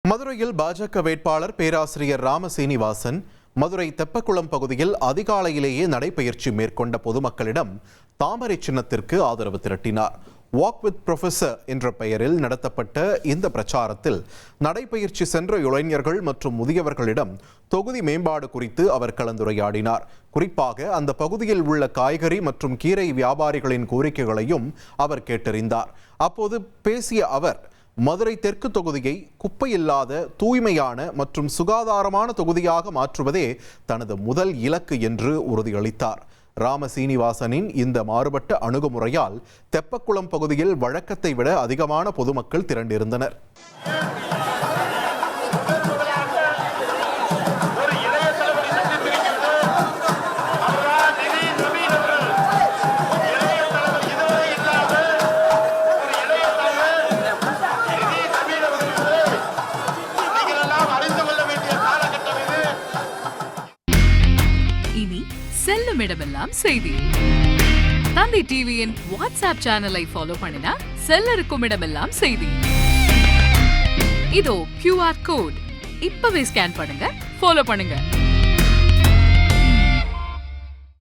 மதுரையில் பாஜக வேட்பாளர் பேராசிரியர் ராம சீனிவாசன் மதுரை தெப்பக்குளம் பகுதியில் அதிகாலையிலேயே நடைபயிற்சி மேற்கொண்ட பொதுமக்களிடம் தாமரை சின்னத்திற்கு ஆதரவு திரட்டினார். வாக் வித் ப்ரொஃபசர் என்ற பெயரில் நடத்தப்பட்ட இந்த பிரச்சாரத்தில் நடைபயிற்சி சென்ற இளைஞர்கள் மற்றும் முதியவர்களிடம் தொகுதி மேம்பாடு குறித்து அவர் கலந்துரையாடினார். குறிப்பாக அந்த பகுதியில் உள்ள காய்கறி மற்றும் கீரை வியாபாரிகளின் கோரிக்கைகளையும் அவர் கேட்டறிந்தார். அப்போது பேசிய அவர், மதுரை தெற்கு தொகுதியை குப்பையில்லாத, தூய்மையான மற்றும் சுகாதாரமான தொகுதியாக மாற்றுவதே தனது முதல் இலக்கு என்று உறுதியளித்தார். ராம சீனிவாசனின் இந்த மாறுபட்ட அணுகுமுறையால் தெப்பக்குளம் பகுதியில் வழக்கத்தை விட அதிகமான பொதுமக்கள் திரண்டிருந்தனர். இனி செல்லும் இடமெல்லாம் செய்தி. தந்தி டிவியின் வாட்ஸ்அப் சேனலை ஃபாலோ பண்ணினா செல்ல இருக்கும் இடமெல்லாம் செய்தி. இதோ QR கோட் இப்பவே ஸ்கேன் பண்ணுங்க, ஃபாலோ பண்ணுங்க.